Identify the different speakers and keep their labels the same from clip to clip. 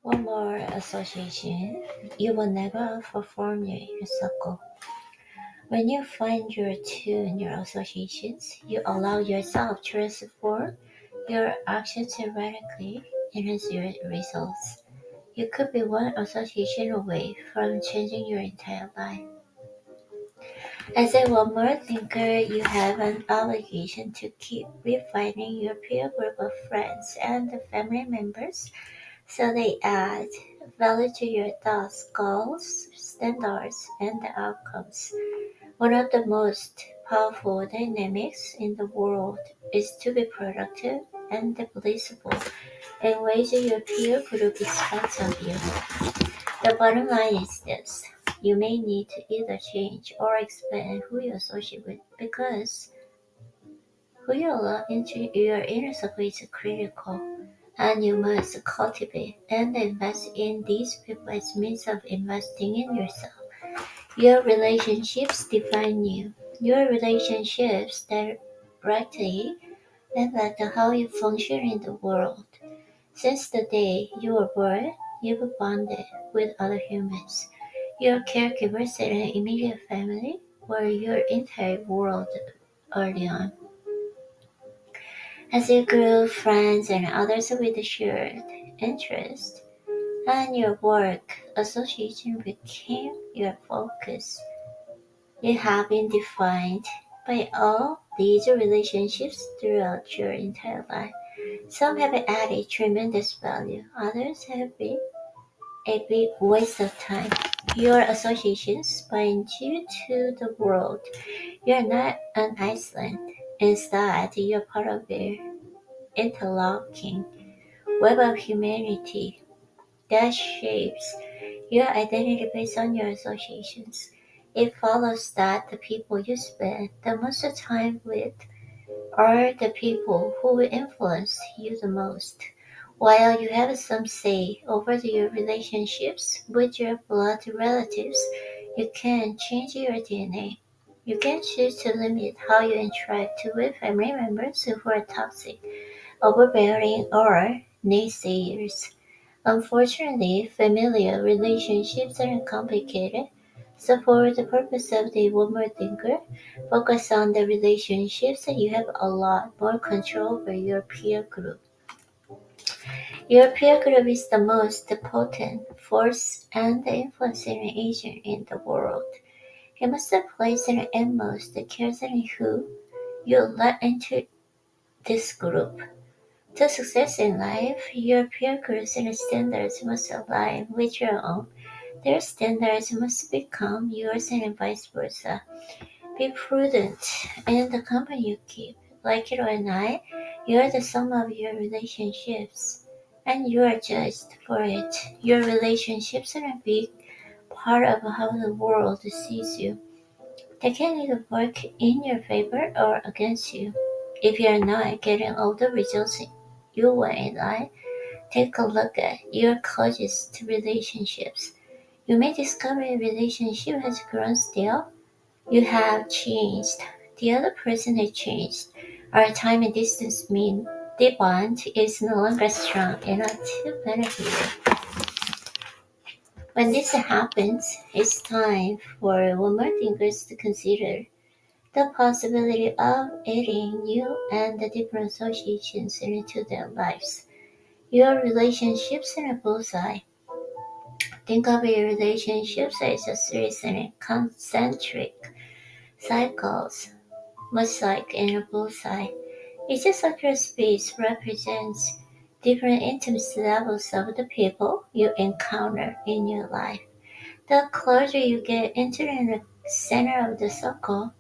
Speaker 1: One more association, you will never perform your circle. When you find your two your associations, you allow yourself to transform your actions radically enhance your results. You could be one association away from changing your entire life. As a one more thinker, you have an obligation to keep refining your peer group of friends and family members so they add value to your thoughts, goals, standards, and outcomes. One of the most powerful dynamics in the world is to be productive and blissful in ways your peer group expects of you. The bottom line is this. You may need to either change or expand who you associate with because who you allow into your inner circle is critical, and you must cultivate and invest in these people as means of investing in yourself. Your relationships define you. Your relationships directly affect how you function in the world. Since the day you were born, you've bonded with other humans. Your caregivers and immediate family were your entire world early on. As you grew, friends and others with shared interest and your work association became your focus. You have been defined by all these relationships throughout your entire life. Some have added tremendous value, others have been a big waste of time. Your associations bind you to the world. You're not an island. Instead, you're part of the interlocking web of humanity that shapes your identity based on your associations. It follows that the people you spend the most time with are the people who will influence you the most. While you have some say over your relationships with your blood relatives, you can change your DNA. You can choose to limit how you interact with family members who are toxic, overbearing, or naysayers. Unfortunately, familiar relationships are complicated, so for the purpose of the one more thinker, focus on the relationships that you have a lot more control over your peer group. Your peer group is the most potent force and influencing agent in the world. You must place an utmost care on who you let into this group. To success in life, your peer groups and standards must align with your own. Their standards must become yours and vice versa. Be prudent in the company you keep. Like Hiro and I, you are the sum of your relationships, and you are judged for it. Your relationships are a big part of how the world sees you. They can either work in your favor or against you. If you are not getting all the results you want in life, take a look at your closest relationships. You may discover a relationship has grown stale. You have changed. The other person has changed. Our time and distance mean the bond is no longer strong enough to benefit you. When this happens, it's time for one more thinkers to consider the possibility of adding new and different associations into their lives. Your relationships in a bullseye. Think of your relationships as a series of concentric cycles, much like in a bullseye. Each circular space represents different intimacy levels of the people you encounter in your life. The closer you get into the center of the circle,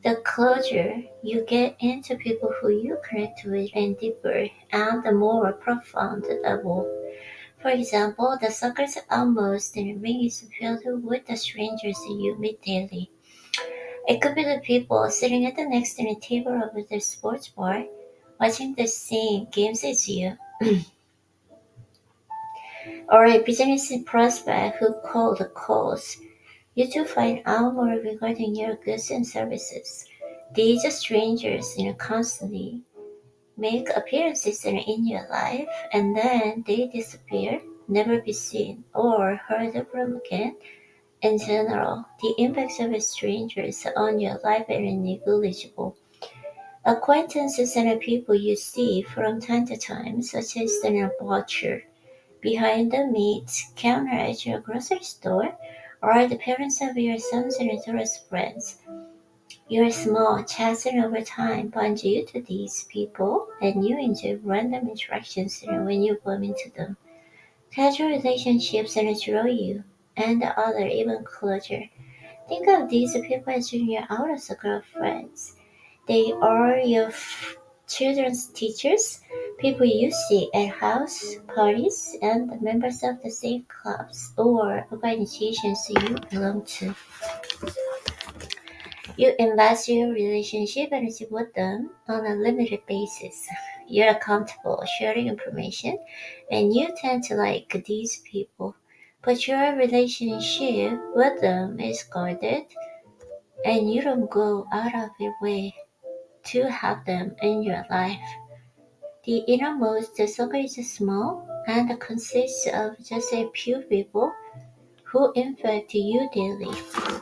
Speaker 1: the closer you get into people who you connect with and deeper and the more profound level. For example, the circle's almost in a ring is filled with the strangers you meet daily. It could be the people sitting at the next table of the sports bar, watching the same games as you, or a business prospect who calls you to find out more regarding your goods and services. These strangers constantly make appearances in your life and then they disappear. never be seen or heard from again. In general, the impacts of strangers on your life are negligible. Acquaintances and people you see from time to time, such as the butcher behind the meat counter at your grocery store, or the parents of your sons and daughters' friends. Your small chats over time bond you to these people, and you enjoy random interactions when you bump into them. Casual relationships draw you and the other even closer. Think of these people as your outer circle of friends. They are your children's teachers, people you see at house parties, and members of the same clubs or organizations you belong to. You invest your relationship energy with them on a limited basis. You're comfortable sharing information, and you tend to like these people. But your relationship with them is guarded, and you don't go out of your way to have them in your life. The innermost circle is small and consists of just a few people who infect you daily.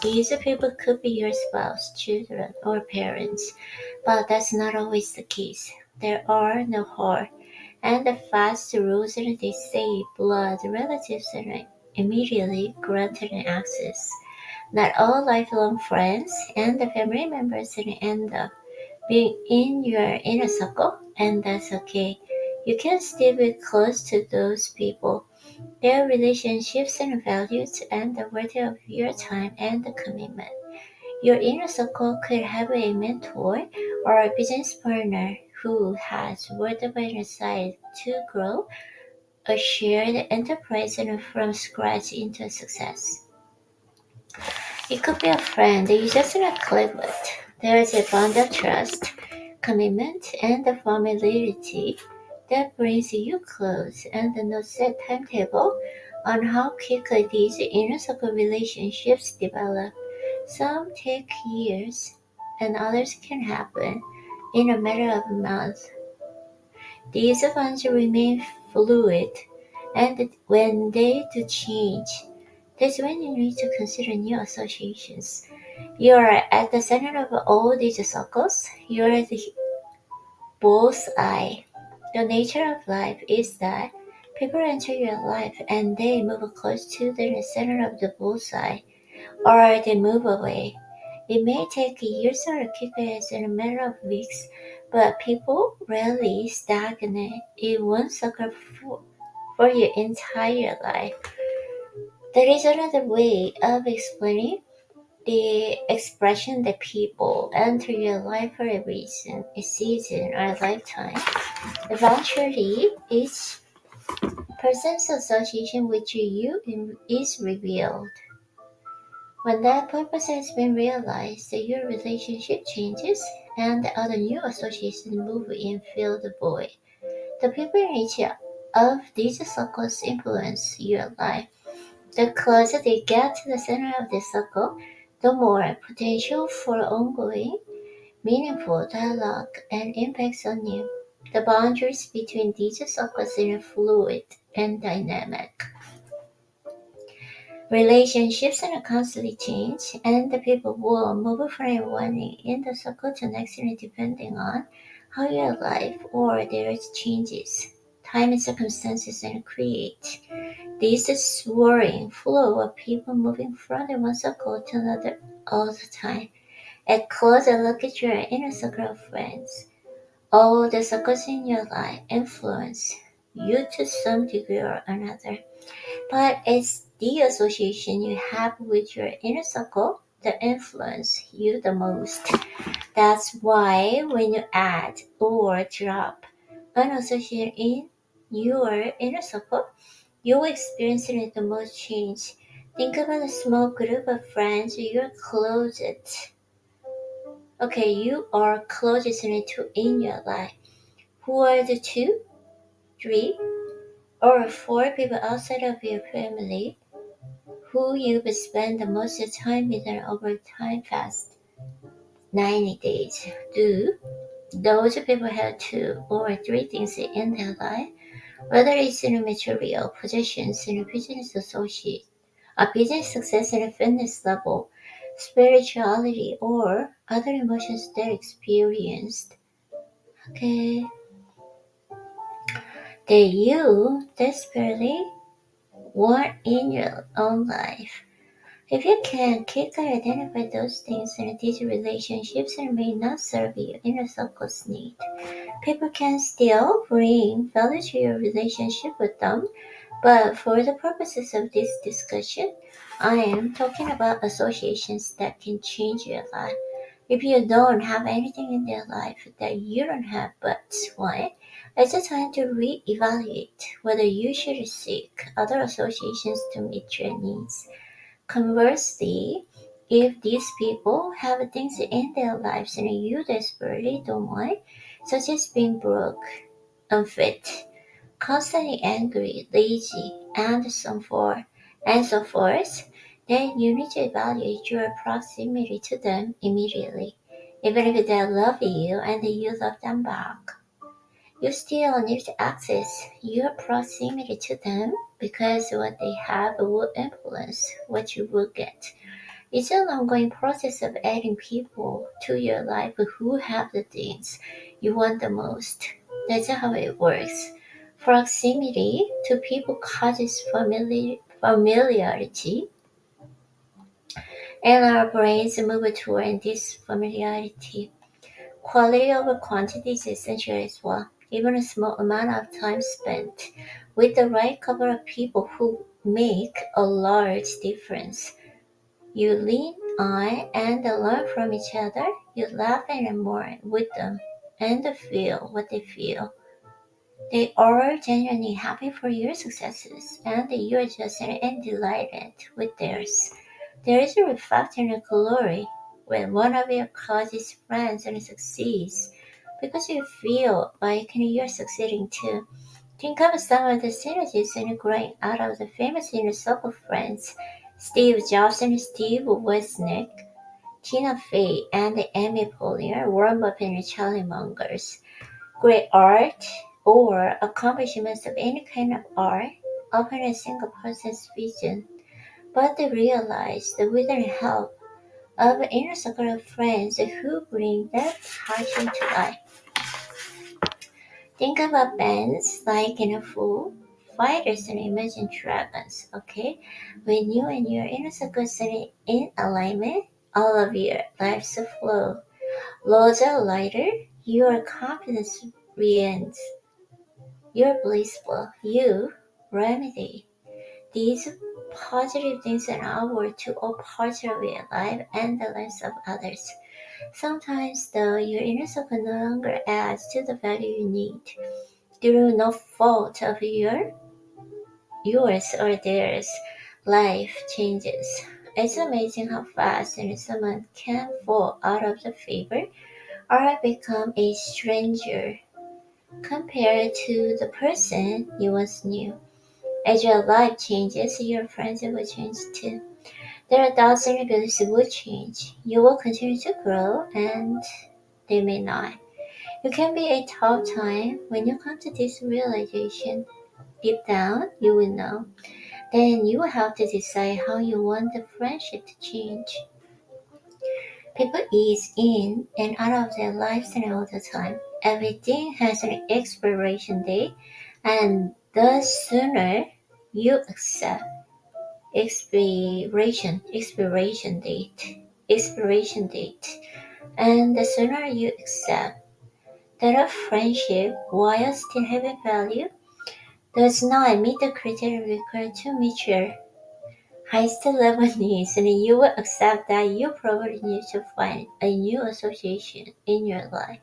Speaker 1: These people could be your spouse, children, or parents, but that's not always the case. There are no hard and fast rules and they say blood relatives are immediately granted access. Not all lifelong friends and family members end up being in your inner circle, and that's okay. You can still be close to those people. Their relationships and values and the worth of your time and commitment. Your inner circle could have a mentor or a business partner who has worked by your side to grow a shared enterprise and from scratch into success. It could be a friend you just not click with. There is a bond of trust, commitment, and familiarity that brings you close, and no set timetable on how quickly these inner circle relationships develop. Some take years, and others can happen in a matter of months. These bonds remain fluid, and when they do change, that's when you need to consider new associations. You are at the center of all these circles. You are the bullseye. The nature of life is that people enter your life and they move close to the center of the bullseye, or they move away. It may take years or quickly as in a matter of weeks, but people rarely stagnate in one circle for your entire life. There is another way of explaining the expression that people enter your life for a reason, a season, or a lifetime. Eventually, each person's association with you is revealed. When that purpose has been realized, your relationship changes and the other new associations move in fill the void. The people in each of these circles influence your life. The closer they get to the center of the circle, the more potential for ongoing, meaningful dialogue and impacts on you. The boundaries between these circles are fluid and dynamic. Relationships are constantly change, and the people will move from one in the circle to next depending on how your life or theirs changes. Time and circumstances and create this swirling flow of people moving from one circle to another all the time. A closer look at your inner circle of friends. All the circles in your life influence you to some degree or another, but it's the association you have with your inner circle that influence you the most. That's why when you add or drop an association in your inner circle, you will experience the most change. Think about a small group of friends you're closest. Okay, you are closest to in your life. Who are the two, three, or four people outside of your family who you will spend the most time with and over time fast? 90 days. Do those people have two or three things in their life? whether it's in material possessions in a business associate, a business success in a fitness level, spirituality, or other emotions they're experienced. Okay, that you desperately want in your own life. If you can quickly identify those things and these relationships and may not serve your inner circle's need, people can still bring value to your relationship with them. But for the purposes of this discussion, I am talking about associations that can change your life. If you don't have anything in their life that you don't have but want, it's a time to re-evaluate whether you should seek other associations to meet your needs. Conversely, if these people have things in their lives and you desperately don't want, such as being broke, unfit, constantly angry, lazy, and so forth, then you need to evaluate your proximity to them immediately. Even if they love you and you love them back, you still need to access your proximity to them because what they have will influence what you will get. It's an ongoing process of adding people to your life who have the things you want the most. That's how it works. Proximity to people causes familiarity, and our brains move toward this familiarity. Quality over quantity is essential as well. Even a small amount of time spent with the right couple of people who make a large difference. You lean on and learn from each other. You laugh and more with them and feel what they feel. They are genuinely happy for your successes, and you are just and delighted with theirs. There is a reflection of glory when one of your closest friends and succeeds, because you feel like you're succeeding too. Think of some of the synergies and growing out of the famous inner circle friends: Steve Jobs and Steve Wozniak, Tina Fey and Amy Poehler, Warren Buffett and Charlie Mungers. Great art or accomplishments of any kind of art often a single person's vision, but they realize that with the help of an inner circle of friends who bring that passion to life. Think about bands like in a Foo Fighters and Imagine Dragons, okay? When you and your inner circle are in alignment, all of your lives flow. Loads are lighter, your confidence reigns, you're blissful, you remedy. These positive things are outward to all parts of your life and the lives of others. Sometimes, though, your inner circle no longer adds to the value you need through no fault of yours or theirs. Life changes. It's amazing how fast someone can fall out of the favor or become a stranger compared to the person you once knew. As your life changes, your friends will change too. Their thoughts and abilities will change. You will continue to grow, and they may not. It can be a tough time when you come to this realization. Deep down, you will know. Then you will have to decide how you want the friendship to change. People ease in and out of their lives and all the time. Everything has an expiration date, and the sooner you accept expiration date, and the sooner you accept that a friendship, while still having value, does not meet the criteria required to meet your highest level needs, and you will accept that you probably need to find a new association in your life.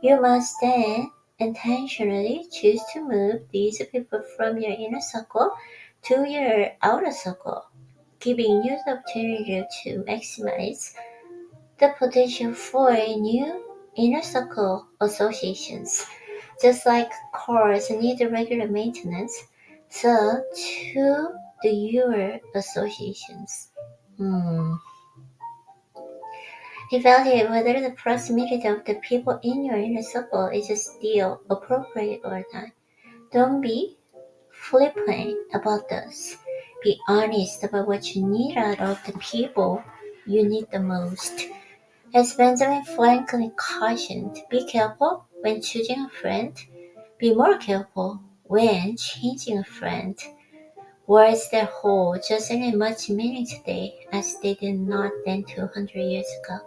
Speaker 1: You must then intentionally choose to move these people from your inner circle to your outer circle, giving you the opportunity to maximize the potential for new inner circle associations. Just like cars need regular maintenance, so too do your associations. Hmm. Evaluate whether the proximity of the people in your inner circle is still appropriate or not. Don't be flippant about this. Be honest about what you need out of the people you need the most. As Benjamin Franklin cautioned, be careful when choosing a friend. Be more careful when changing a friend. Words that hold just as much meaning today as they did not then 200 years ago.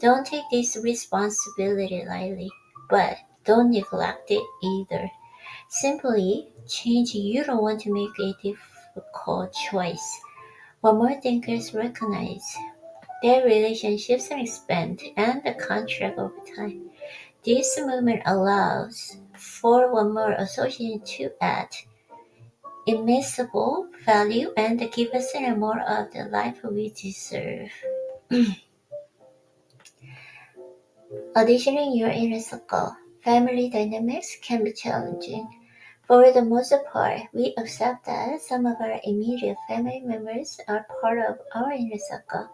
Speaker 1: Don't take this responsibility lightly, but don't neglect it either. Simply change. You don't want to make a difficult choice. What more thinkers recognize their relationships and expand and the contract over time. This movement allows for one more association to add immiscible value and give us more of the life we deserve. Auditioning your inner circle. Family dynamics can be challenging. For the most part, we accept that some of our immediate family members are part of our inner circle.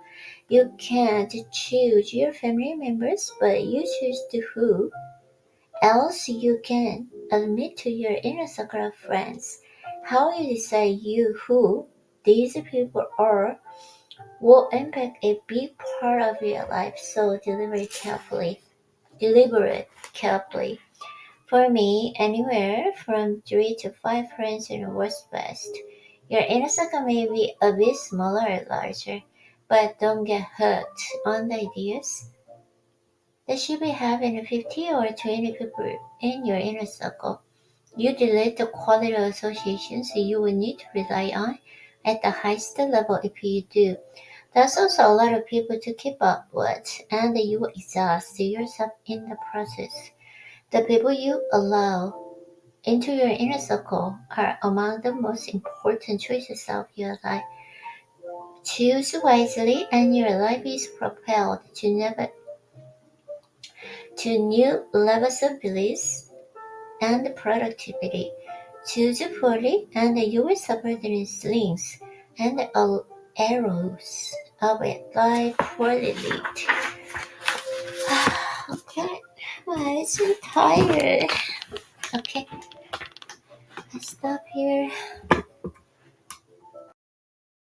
Speaker 1: You can't choose your family members, but you choose to who else you can admit to your inner circle of friends. How you decide who these people are will impact a big part of your life, so deliberate carefully. For me, anywhere from 3 to 5 friends works best. Your inner circle may be a bit smaller or larger, but don't get hooked on the ideas that should be having 50 or 20 people in your inner circle. You delete the quality associations you will need to rely on at the highest level if you do. That's also a lot of people to keep up with, and you will exhaust yourself in the process. The people you allow into your inner circle are among the most important choices of your life. Choose wisely, and your life is propelled to new levels of bliss and productivity. Choose poorly, and you will suffer the slings and arrows of a life poorly lived. Okay, I'm so tired. Okay, let's stop here.